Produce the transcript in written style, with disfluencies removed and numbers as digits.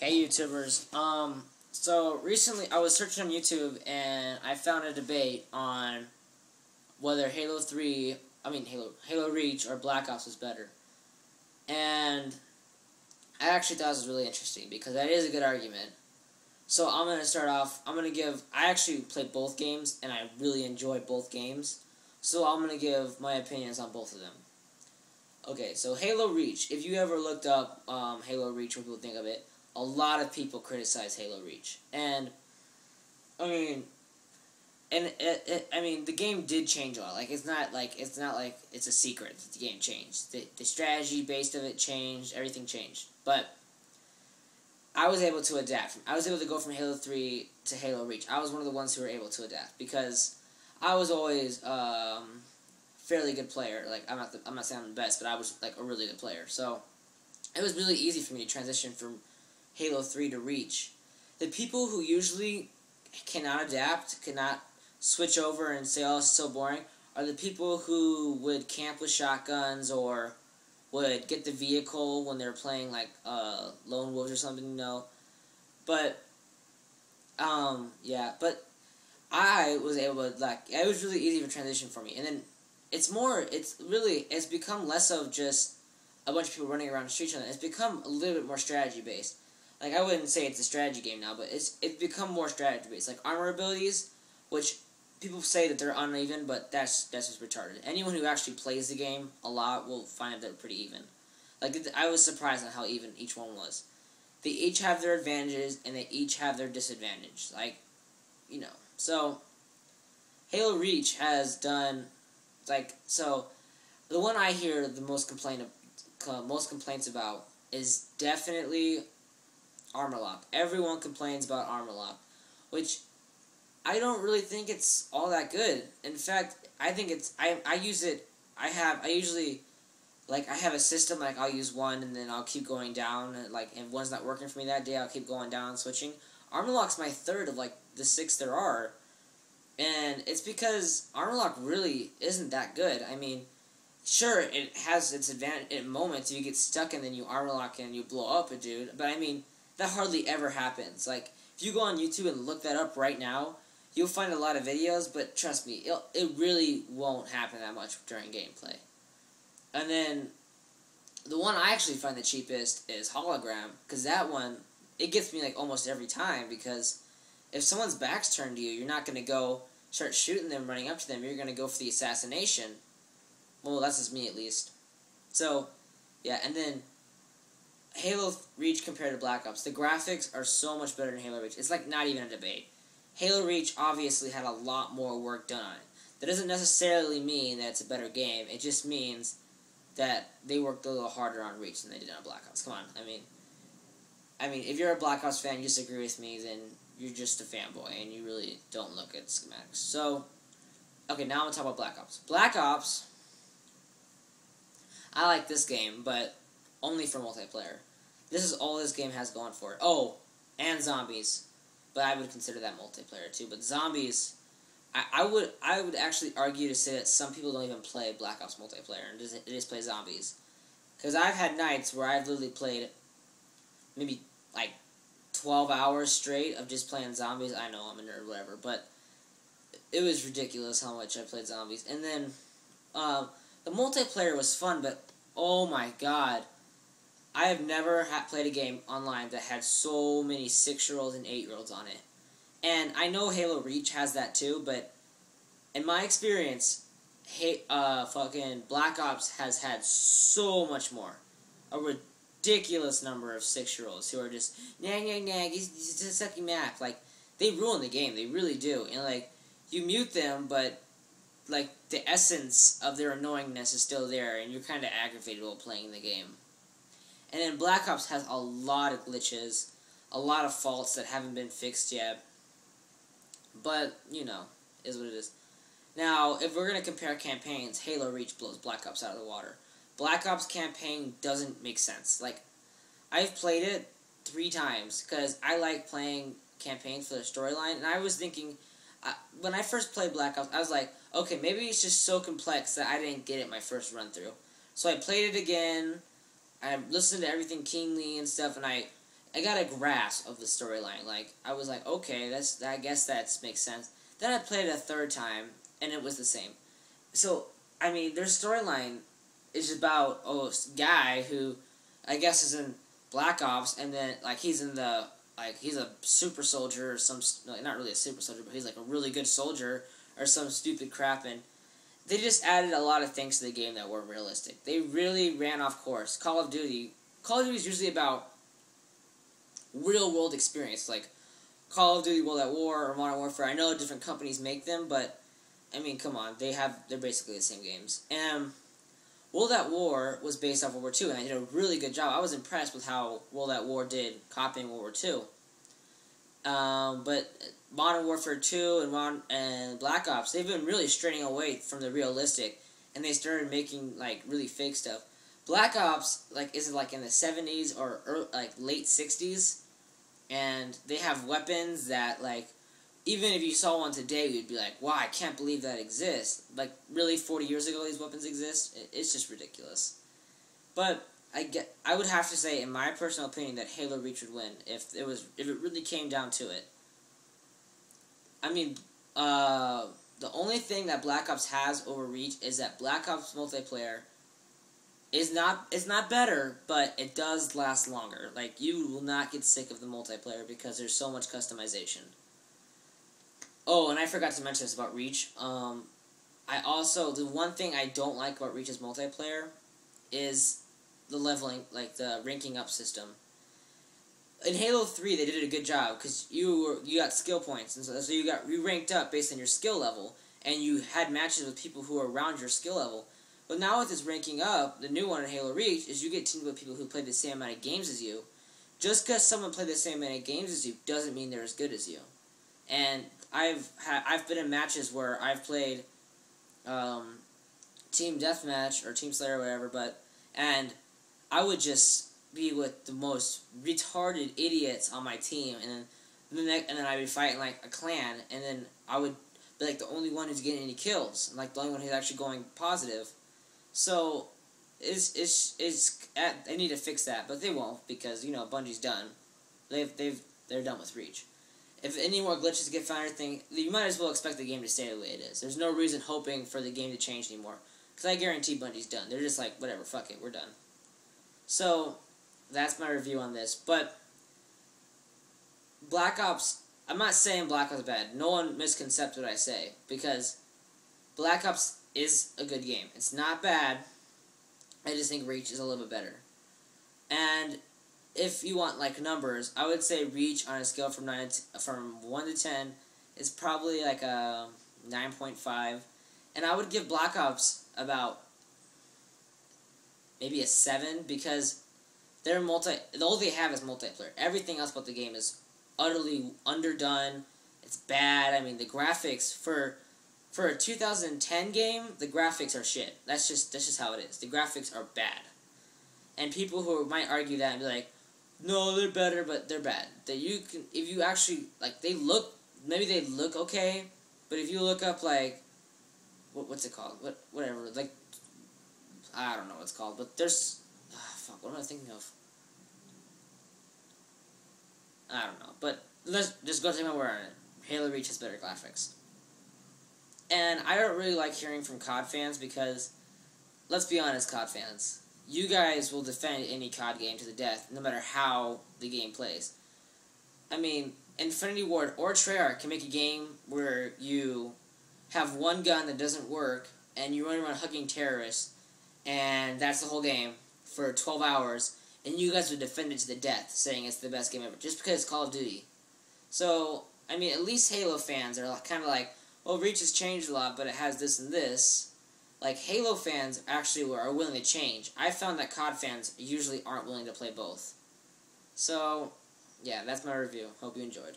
Hey YouTubers, so recently I was searching on YouTube and I found a debate on whether Halo Reach or Black Ops was better. And I actually thought this was really interesting because that is a good argument. So I'm going to start off, I actually played both games and I really enjoyed both games. So I'm going to give my opinions on both of them. Okay, so Halo Reach, if you ever looked up Halo Reach, what people think of it, a lot of people criticize Halo Reach, and I mean, the game did change a lot. Like it's not like it's a secret that the game changed. The strategy based of it changed. Everything changed, but I was able to adapt. I was able to go from Halo 3 to Halo Reach. I was one of the ones who were able to adapt because I was always fairly good player. Like I'm not saying I'm the best, but I was like a really good player. So it was really easy for me to transition from Halo 3 to Reach. The people who usually cannot adapt, cannot switch over and say, oh, it's so boring, are the people who would camp with shotguns or would get the vehicle when they're playing, like, Lone Wolves or something, you know. But, yeah, but I was able to, like, it was really easy of a transition for me. And then it's become less of just a bunch of people running around the streets. It's become a little bit more strategy-based. Like, I wouldn't say it's a strategy game now, but it's become more strategy-based. Like, armor abilities, which people say that they're uneven, but that's just retarded. Anyone who actually plays the game a lot will find that they're pretty even. Like, I was surprised on how even each one was. They each have their advantages, and they each have their disadvantage. Like, you know. So, Halo Reach has done, like, so, the one I hear the most complaints about is definitely armor lock. Everyone complains about armor lock, which I don't really think it's all that good. In fact, I think it's I use it. I usually I have a system, like I'll use one and then I'll keep going down, and like if one's not working for me that day, I'll keep going down and switching. Armor lock's my third of like the 6 there are, and it's because armor lock really isn't that good. I mean, sure, it has its advantage in moments. If you get stuck and then you armor lock and you blow up a dude, but I mean, that hardly ever happens. Like, if you go on YouTube and look that up right now, you'll find a lot of videos, but trust me, it really won't happen that much during gameplay. And then, the one I actually find the cheapest is Hologram, because that one, it gets me, like, almost every time, because if someone's back's turned to you, you're not going to go start shooting them, running up to them, you're going to go for the assassination. Well, that's just me, at least. So, yeah, and then Halo Reach compared to Black Ops, the graphics are so much better than Halo Reach. It's like not even a debate. Halo Reach obviously had a lot more work done on it. That doesn't necessarily mean that it's a better game. It just means that they worked a little harder on Reach than they did on Black Ops. Come on, I mean, if you're a Black Ops fan, you disagree with me, then you're just a fanboy and you really don't look at schematics. So, okay, now I'm gonna talk about Black Ops. Black Ops, I like this game, but only for multiplayer. This is all this game has going for it. Oh, and zombies. But I would consider that multiplayer too. But zombies, I would actually argue to say that some people don't even play Black Ops multiplayer and just play zombies. Because I've had nights where I've literally played maybe like 12 hours straight of just playing zombies. I know I'm a nerd, whatever, but it was ridiculous how much I played zombies. And then the multiplayer was fun, but oh my god, I have never played a game online that had so many 6-year-olds and 8-year-olds on it. And I know Halo Reach has that too, but in my experience, fucking Black Ops has had so much more. A ridiculous number of 6-year-olds who are just, nag, he's just a sucky map. Like, they ruin the game, they really do. And, like, you mute them, but, like, the essence of their annoyingness is still there, and you're kind of aggravated while playing the game. And then Black Ops has a lot of glitches, a lot of faults that haven't been fixed yet. But, you know, is what it is. Now, if we're going to compare campaigns, Halo Reach blows Black Ops out of the water. Black Ops campaign doesn't make sense. Like, I've played it 3 times, because I like playing campaigns for the storyline, and I was thinking, when I first played Black Ops, I was like, okay, maybe it's just so complex that I didn't get it my first run-through. So I played it again, I listened to everything keenly and stuff, and I got a grasp of the storyline. Like, I was like, okay, I guess that makes sense. Then I played it a third time, and it was the same. So, I mean, their storyline is about a guy who, I guess, is in Black Ops, and then, like, he's in the, like, he's a super soldier, or some, like, not really a super soldier, but he's, like, a really good soldier, or some stupid crap, and they just added a lot of things to the game that weren't realistic. They really ran off course. Call of Duty is usually about real-world experience, like Call of Duty World at War or Modern Warfare. I know different companies make them, but, I mean, come on, they're basically the same games. And World at War was based off World War II, and they did a really good job. I was impressed with how World at War did copying World War II. But Modern Warfare 2 and Black Ops, they've been really straying away from the realistic, and they started making, like, really fake stuff. Black Ops, like, is like in the 70s or like late 60s, and they have weapons that, like, even if you saw one today, you'd be like, wow, I can't believe that exists. Like, really, 40 years ago these weapons exist? It's just ridiculous. But I would have to say, in my personal opinion, that Halo Reach would win if it really came down to it. I mean, the only thing that Black Ops has over Reach is that Black Ops multiplayer is not better, but it does last longer. Like, you will not get sick of the multiplayer because there's so much customization. Oh, and I forgot to mention this about Reach. The one thing I don't like about Reach's multiplayer is the leveling, like the ranking up system. In Halo 3, they did a good job because you got skill points, and so you ranked up based on your skill level, and you had matches with people who are around your skill level. But now with this ranking up, the new one in Halo Reach is you get teamed with people who play the same amount of games as you. Just because someone played the same amount of games as you doesn't mean they're as good as you. And I've been in matches where I've played Team Deathmatch or Team Slayer or whatever, and I would just be with the most retarded idiots on my team, and then I'd be fighting like a clan, and then I would be like the only one who's getting any kills, and like the only one who's actually going positive. So they need to fix that, but they won't because Bungie's done. They're done with Reach. If any more glitches get found or anything, you might as well expect the game to stay the way it is. There's no reason hoping for the game to change anymore. Because I guarantee Bungie's done. They're just like, whatever, fuck it, we're done. So, that's my review on this. But, Black Ops, I'm not saying Black Ops is bad. No one misconcept what I say. Because Black Ops is a good game. It's not bad. I just think Reach is a little bit better. And if you want like numbers, I would say Reach on a scale from 1 to 10 is probably like a 9.5, and I would give Black Ops about maybe a 7 because all they have is multiplayer. Everything else about the game is utterly underdone. It's bad. I mean, the graphics for a 2010 game, the graphics are shit. That's just how it is. The graphics are bad, and people who might argue that and be like, no, they're better, but they're bad. If you actually, like, maybe they look okay, but if you look up, like, what's it called? Whatever, like, I don't know what it's called, but there's, fuck, what am I thinking of? I don't know, but let's just go take my word on it. Halo Reach has better graphics. And I don't really like hearing from COD fans because, let's be honest, COD fans, you guys will defend any COD game to the death, no matter how the game plays. I mean, Infinity Ward or Treyarch can make a game where you have one gun that doesn't work, and you run around hugging terrorists, and that's the whole game for 12 hours, and you guys would defend it to the death, saying it's the best game ever, just because it's Call of Duty. So, I mean, at least Halo fans are kind of like, well, Reach has changed a lot, but it has this and this. Like, Halo fans actually are willing to change. I found that COD fans usually aren't willing to play both. So, yeah, that's my review. Hope you enjoyed.